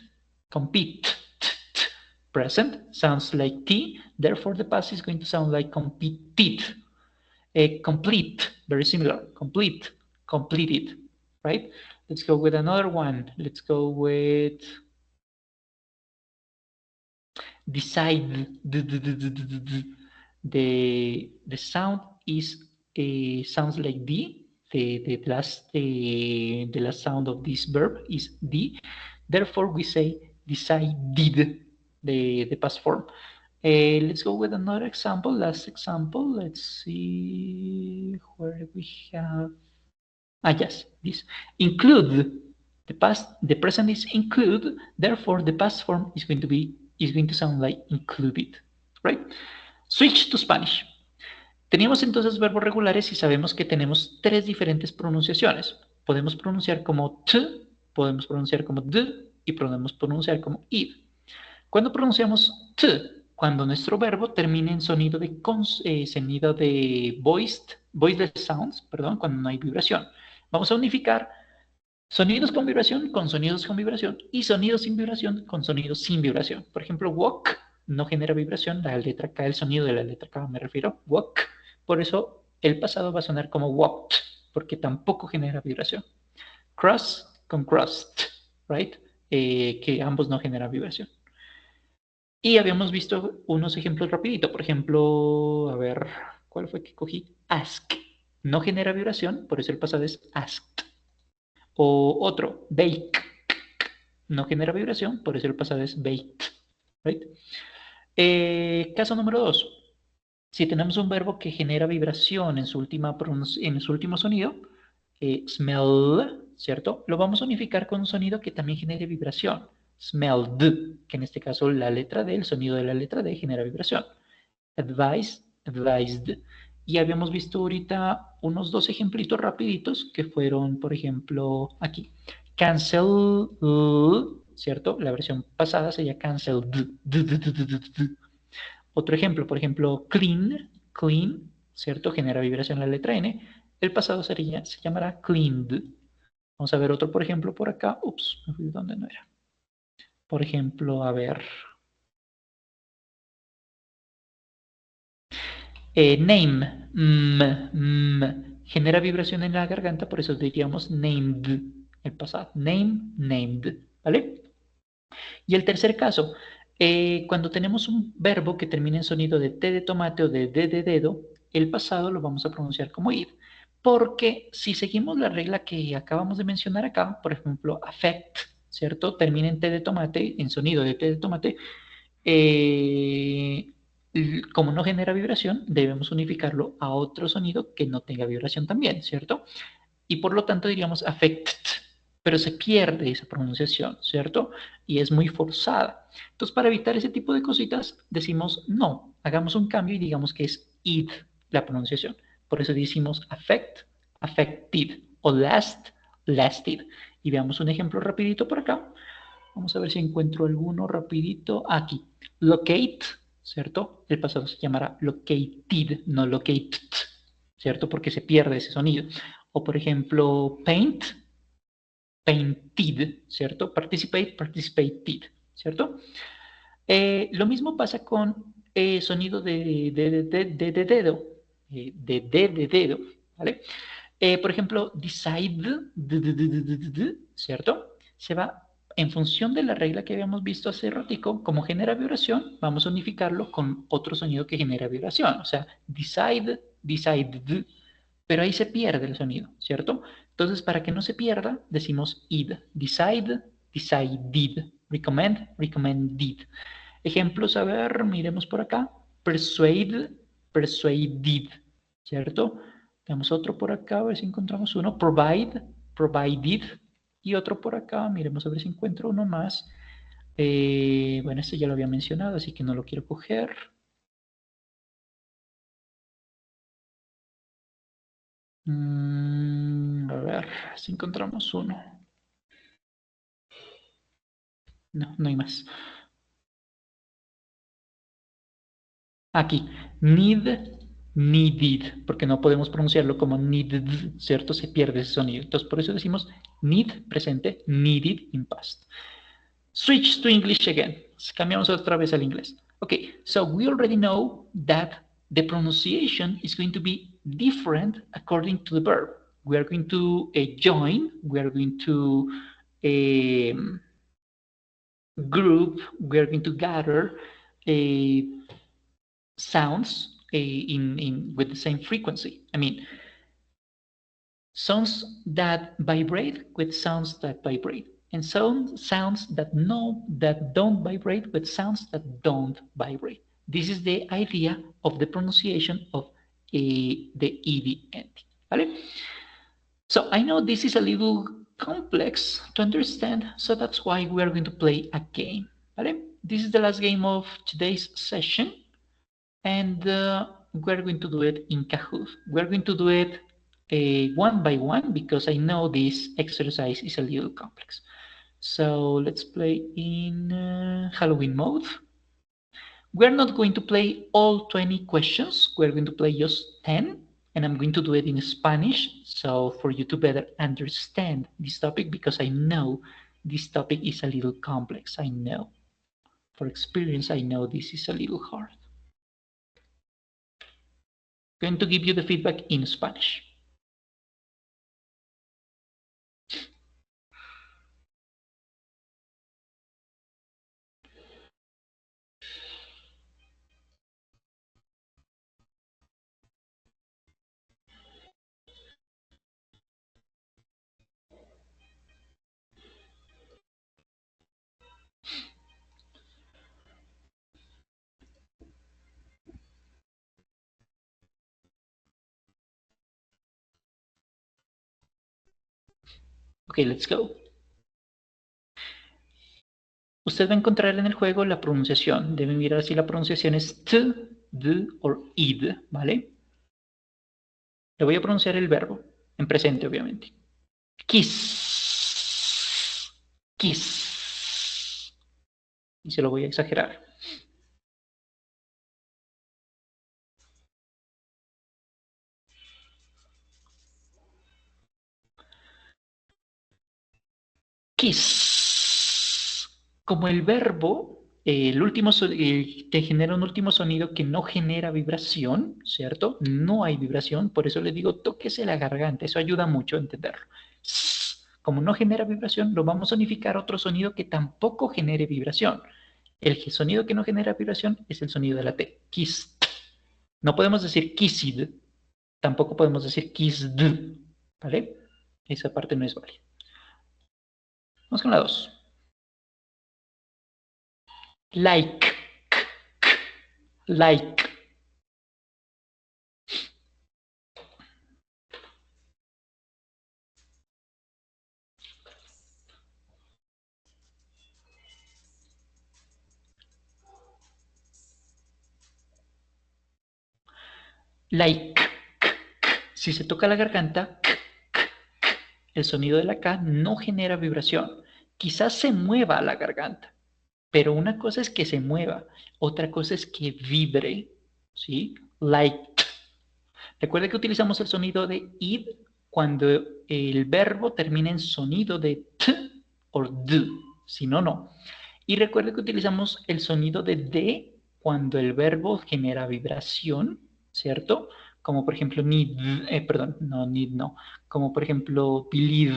present, sounds like T, therefore the past is going to sound like competed. Complete, very similar, completed, right? Let's go with another one. Let's go with decide. The sound is sounds like D. The last sound of this verb is D. Therefore, we say decided, the past form. Let's go with another example. Last example. Let's see where we have. Yes, this include. The present is include. Therefore, the past form is going to sound like included, right? Switch to Spanish. Teníamos entonces verbos regulares y sabemos que tenemos tres diferentes pronunciaciones. Podemos pronunciar como t, podemos pronunciar como d y podemos pronunciar como id. Cuando pronunciamos t, cuando nuestro verbo termina en sonido de voiceless sounds, perdón, cuando no hay vibración. Vamos a unificar sonidos con vibración y sonidos sin vibración con sonidos sin vibración. Por ejemplo, walk no genera vibración, la letra K, el sonido de la letra K me refiero, walk. Por eso el pasado va a sonar como walked, porque tampoco genera vibración. Cross con crossed, right? Que ambos no generan vibración. Y habíamos visto unos ejemplos rapidito. Por ejemplo, a ver, ¿cuál fue que cogí? Ask. No genera vibración, por eso el pasado es asked. O otro, bake. No genera vibración, por eso el pasado es baked. Right? Caso número 2. Si tenemos un verbo que genera vibración en su último sonido, smell, ¿cierto? Lo vamos a unificar con un sonido que también genere vibración. Smelled, que en este caso la letra D, el sonido de la letra D genera vibración. Advise, advised. Y habíamos visto ahorita unos dos ejemplitos rapiditos que fueron, por ejemplo, aquí. Cancel, ¿cierto? La versión pasada sería cancelled. Otro ejemplo, por ejemplo, clean, ¿cierto? Genera vibración la letra N. El pasado se llamará cleaned. Vamos a ver otro, por ejemplo, por acá. Ups, me fui de donde no era. Por ejemplo, a ver. Name, genera vibración en la garganta, por eso diríamos named, el pasado. Named, ¿vale? Y el tercer caso, cuando tenemos un verbo que termina en sonido de T de tomate o de D de dedo, el pasado lo vamos a pronunciar como id. Porque si seguimos la regla que acabamos de mencionar acá, por ejemplo, affect, ¿cierto? Termina en T de tomate, en sonido de T de tomate, como no genera vibración, debemos unificarlo a otro sonido que no tenga vibración también, ¿cierto? Y por lo tanto diríamos affected, pero se pierde esa pronunciación, ¿cierto? Y es muy forzada. Entonces, para evitar ese tipo de cositas, decimos no, hagamos un cambio y digamos que es id la pronunciación. Por eso decimos affect, affected, o lasted. Y veamos un ejemplo rapidito por acá. Vamos a ver si encuentro alguno rapidito. Aquí, locate, ¿cierto? El pasado se llamará located, no located, ¿cierto? Porque se pierde ese sonido. O por ejemplo, paint, painted, ¿cierto? Participate, participated, ¿cierto? Lo mismo pasa con sonido de dedo, de dedo, ¿vale? Por ejemplo, decide, ¿cierto? Se va en función de la regla que habíamos visto hace ratico, como genera vibración, vamos a unificarlo con otro sonido que genera vibración. O sea, decide, decided, pero ahí se pierde el sonido, ¿cierto? Entonces, para que no se pierda, decimos id, decide, decided, recommend, recommended. Ejemplos, a ver, miremos por acá. Persuade, persuaded, ¿cierto? Tenemos otro por acá, a ver si encontramos uno. Provide, provided. Y otro por acá, miremos a ver si encuentro uno más. Bueno, este ya lo había mencionado, así que no lo quiero coger. A ver si encontramos uno. No, no hay más. Aquí, need, needed, porque no podemos pronunciarlo como needed, ¿cierto? Se pierde ese sonido. Entonces, por eso decimos need, presente, needed in past. Switch to English again. Cambiamos otra vez al inglés. Okay, so we already know that the pronunciation is going to be different according to the verb. We are going to join, we are going to group, we are going to gather sounds with the same frequency. I mean, sounds that vibrate with sounds that vibrate, and sounds that don't vibrate with sounds that don't vibrate. This is the idea of the pronunciation of the ed ending. ¿Vale? So I know this is a little complex to understand, so that's why we are going to play a game. ¿Vale? This is the last game of today's session, and we're going to do it in Kahoot. We're going to do it one by one because I know this exercise is a little complex. So let's play in Halloween mode. We're not going to play all 20 questions. We're going to play just 10, and I'm going to do it in Spanish, so for you to better understand this topic, because I know this topic is a little complex. I know. For experience, I know this is a little hard. I'm going to give you the feedback in Spanish. Okay, let's go. Usted va a encontrar en el juego la pronunciación. Debe mirar si la pronunciación es t, d o id, ¿vale? Le voy a pronunciar el verbo, en presente, obviamente. Kiss. Kiss. Y se lo voy a exagerar. Kiss. Como el verbo, te genera un último sonido que no genera vibración, ¿cierto? No hay vibración, por eso le digo, tóquese la garganta, eso ayuda mucho a entenderlo. Como no genera vibración, lo vamos a unificar a otro sonido que tampoco genere vibración. El sonido que no genera vibración es el sonido de la T, kiss. No podemos decir kissed, tampoco podemos decir kissed, ¿vale? Esa parte no es válida. Vamos con la 2. Like. Like. Like. Si se toca la garganta, el sonido de la K no genera vibración. Quizás se mueva la garganta, pero una cosa es que se mueva, otra cosa es que vibre, ¿sí? Like. Recuerda que utilizamos el sonido de id cuando el verbo termina en sonido de t o d, si no, no. Y recuerda que utilizamos el sonido de d cuando el verbo genera vibración, ¿cierto? como por ejemplo need, perdón, no need, no, como por ejemplo believe,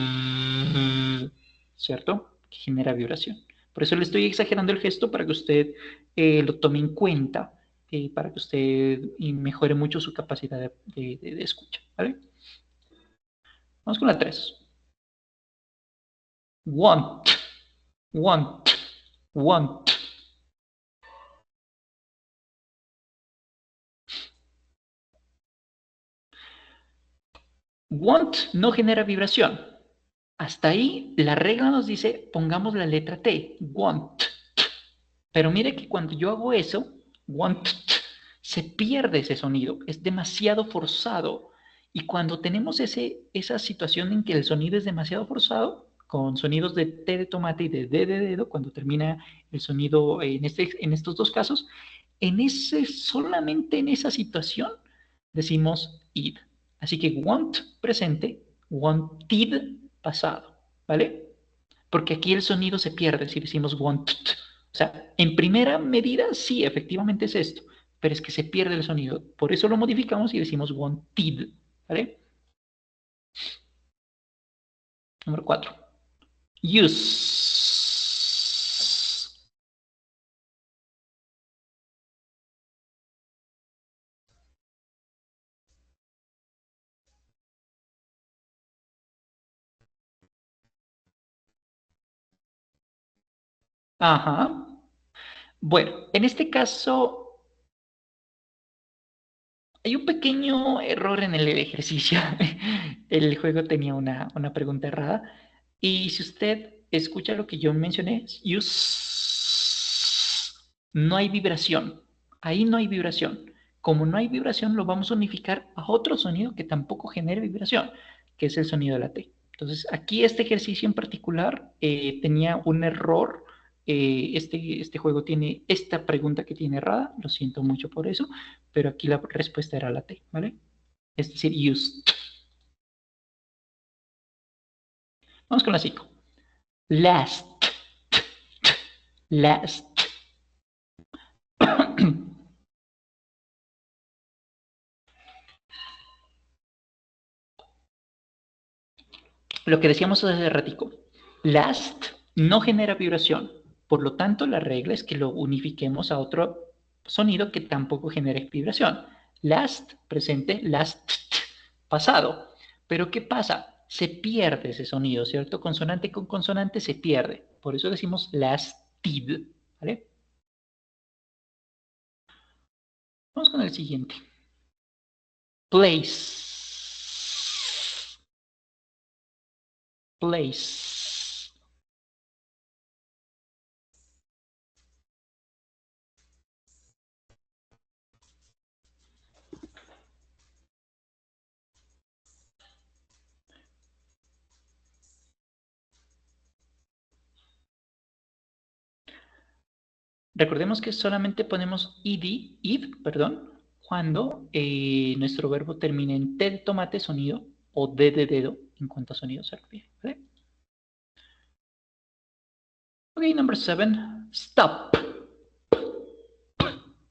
¿cierto? Que genera vibración. Por eso le estoy exagerando el gesto para que usted lo tome en cuenta, para que usted mejore mucho su capacidad de escucha, ¿vale? Vamos con la 3. Want, want, want. Want no genera vibración. Hasta ahí la regla nos dice pongamos la letra T, want. Pero mire que cuando yo hago eso, want, se pierde ese sonido, es demasiado forzado. Y cuando tenemos esa situación en que el sonido es demasiado forzado, con sonidos de T de tomate y de D de dedo, cuando termina el sonido en estos dos casos, solamente en esa situación decimos id. Así que want presente, wanted pasado, ¿vale? Porque aquí el sonido se pierde si decimos wanted. O sea, en primera medida sí, efectivamente es esto, pero es que se pierde el sonido. Por eso lo modificamos y decimos wanted, ¿vale? Número 4. Use. Ajá. Bueno, en este caso hay un pequeño error en el ejercicio. El juego tenía una pregunta errada. Y si usted escucha lo que yo mencioné, use, no hay vibración. Ahí no hay vibración. Como no hay vibración, lo vamos a unificar a otro sonido que tampoco genere vibración, que es el sonido de la T. Entonces, aquí este ejercicio en particular tenía un error. Este juego tiene esta pregunta que tiene errada. Lo siento mucho por eso, pero aquí la respuesta era la T, ¿vale? Es decir, used. Vamos con la 5. Last. Last. Lo que decíamos hace ratico. Last no genera vibración. Por lo tanto, la regla es que lo unifiquemos a otro sonido que tampoco genere vibración. Last, presente, last, pasado. Pero ¿qué pasa? Se pierde ese sonido, ¿cierto? Consonante con consonante se pierde. Por eso decimos lasted, ¿vale? Vamos con el siguiente. Place. Place. Recordemos que solamente ponemos id, perdón, cuando nuestro verbo termine en T de tomate sonido o D de dedo en cuanto a sonido se refiere. ¿Vale? Ok, number 7. Stop.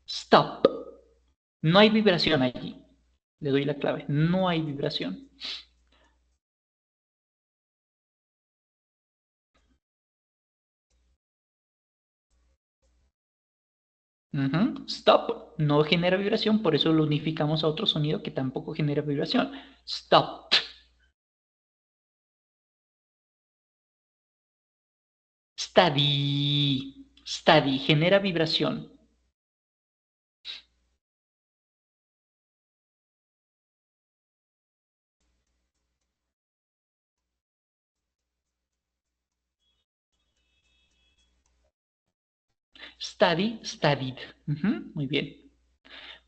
Stop. No hay vibración allí. Le doy la clave. No hay vibración. Stop. No genera vibración, por eso lo unificamos a otro sonido que tampoco genera vibración. Stop. Steady. Steady. Genera vibración. Study, studied. Muy bien.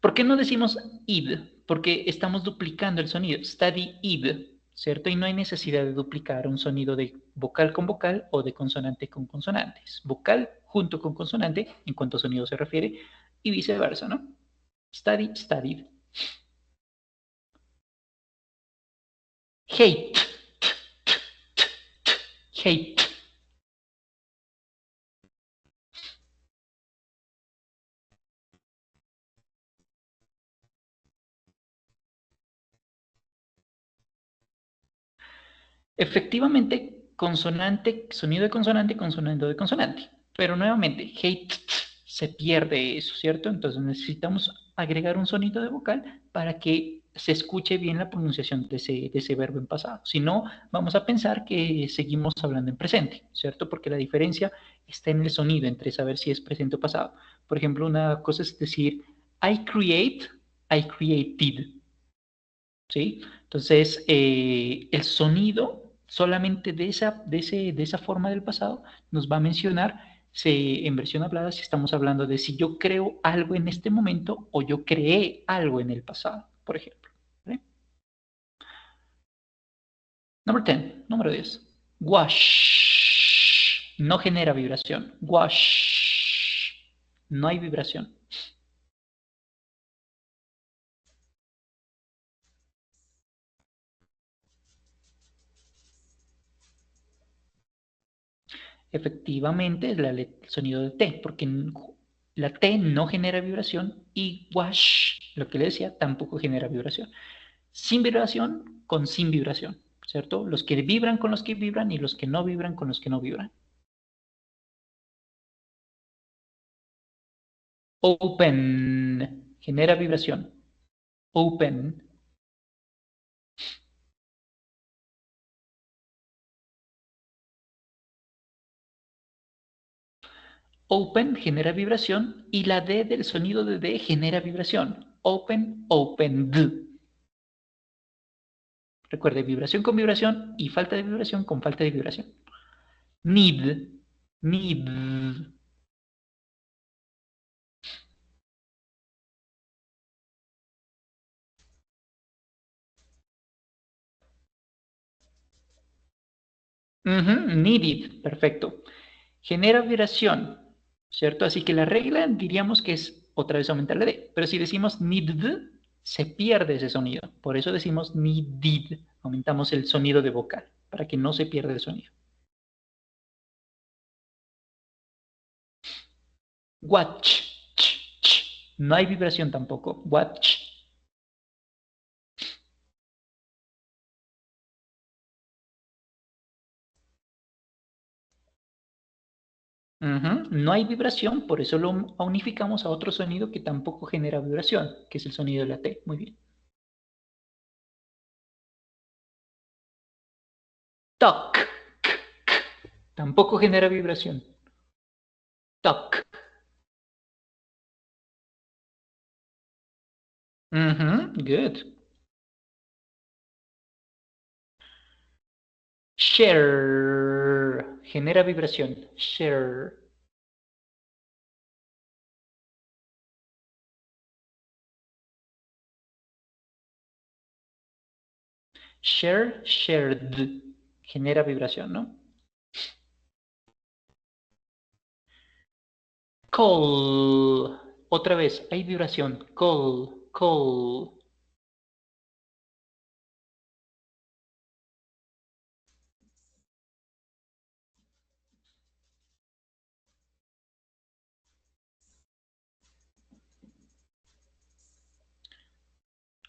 ¿Por qué no decimos id? Porque estamos duplicando el sonido. Study id, ¿cierto? Y no hay necesidad de duplicar un sonido de vocal con vocal o de consonante con consonantes. Vocal junto con consonante en cuanto a sonido se refiere y viceversa, ¿no? Study, studied. Hate, hate. Efectivamente, consonante, sonido de consonante, consonante de consonante. Pero nuevamente, hate se pierde eso, ¿cierto? Entonces necesitamos agregar un sonido de vocal para que se escuche bien la pronunciación de ese verbo en pasado. Si no, vamos a pensar que seguimos hablando en presente, ¿cierto? Porque la diferencia está en el sonido entre saber si es presente o pasado. Por ejemplo, una cosa es decir, I create, I created, ¿sí? Entonces, el sonido solamente de esa forma del pasado nos va a mencionar en versión hablada si estamos hablando de si yo creo algo en este momento o yo creé algo en el pasado, por ejemplo. ¿Vale? Número 10. Wash. No genera vibración. Wash. No hay vibración. Efectivamente es el sonido de T, porque la T no genera vibración y wash, lo que le decía, tampoco genera vibración. Sin vibración con sin vibración, ¿cierto? Los que vibran con los que vibran y los que no vibran con los que no vibran. Open, genera vibración. Open. Open genera vibración y la D del sonido de D genera vibración. Open, opened. Recuerde, vibración con vibración y falta de vibración con falta de vibración. Need, need. Needed, perfecto. Genera vibración, ¿cierto? Así que la regla diríamos que es otra vez aumentar la D. Pero si decimos needed, se pierde ese sonido. Por eso decimos needed. Aumentamos el sonido de vocal para que no se pierda el sonido. Watch. No hay vibración tampoco. Watch. No hay vibración, por eso lo unificamos a otro sonido que tampoco genera vibración, que es el sonido de la T. Muy bien. Talk. Tampoco genera vibración. Talk. Good. Share. Genera vibración. Share. Share, shared. Genera vibración, ¿no? Call. Otra vez, hay vibración. Call, call.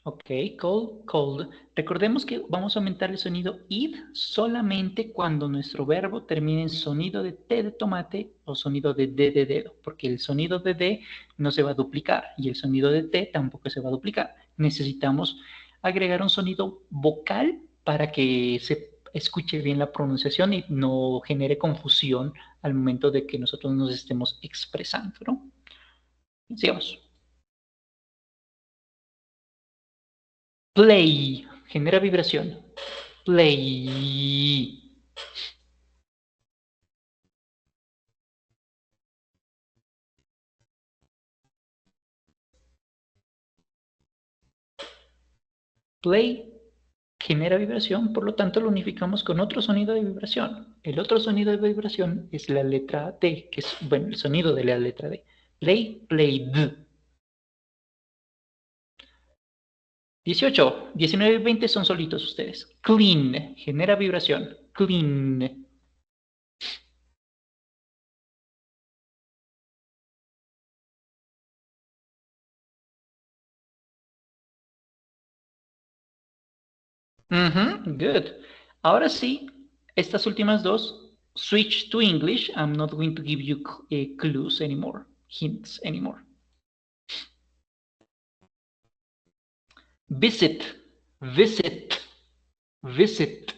Ok, cold, cold. Recordemos que vamos a aumentar el sonido id solamente cuando nuestro verbo termine en sonido de T de tomate o sonido de D de dedo, porque el sonido de D no se va a duplicar y el sonido de T tampoco se va a duplicar. Necesitamos agregar un sonido vocal para que se escuche bien la pronunciación y no genere confusión al momento de que nosotros nos estemos expresando, ¿no? Sigamos. Play, genera vibración. Play. Play genera vibración, por lo tanto lo unificamos con otro sonido de vibración. El otro sonido de vibración es la letra D, que es, bueno, el sonido de la letra D. Play, played. 18, 19 y 20 son solitos ustedes. Clean, genera vibración. Clean. Good. Ahora sí, estas últimas dos, switch to English. I'm not going to give you clues anymore, hints anymore. Visit, visit, visit.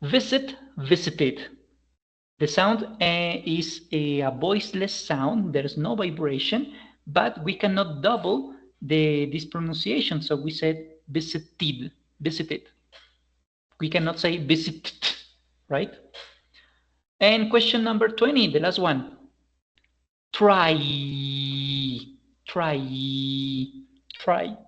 Visit, visited. The sound is a voiceless sound. There's no vibration, but we cannot double this pronunciation. So we said visited, visited. We cannot say visited, right? And question number 20, the last one. Try, try, try.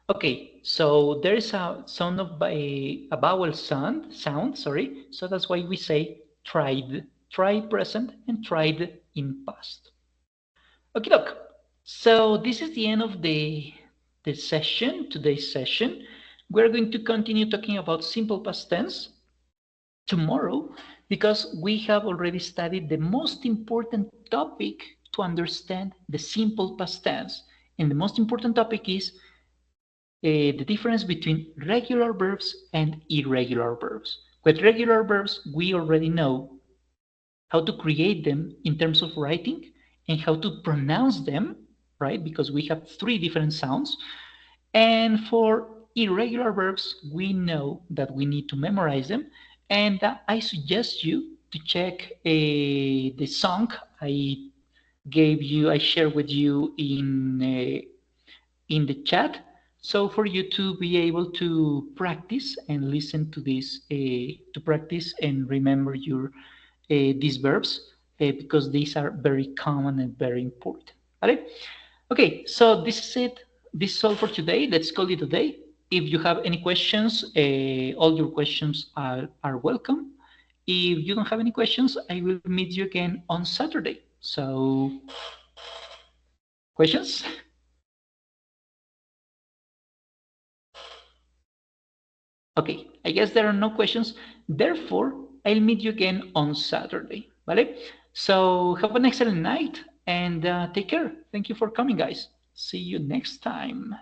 Okay, so there is a sound of a vowel sound, sorry. So that's why we say tried, try present and tried in past. Okay, look. So this is the end of the session, today's session. We're going to continue talking about simple past tense tomorrow because we have already studied the most important topic to understand the simple past tense. And the most important topic is the difference between regular verbs and irregular verbs. With regular verbs, we already know how to create them in terms of writing and how to pronounce them, right? Because we have three different sounds. And for irregular verbs, we know that we need to memorize them. And I suggest you to check the song I shared with you in the chat. So for you to be able to practice and listen to this, to practice and remember these verbs, because these are very common and very important. Vale? Okay, so this is it. This is all for today. Let's call it a day. If you have any questions, all your questions are welcome. If you don't have any questions, I will meet you again on Saturday. So, questions? Okay, I guess there are no questions. Therefore, I'll meet you again on Saturday. Vale? So have an excellent night and take care. Thank you for coming, guys. See you next time.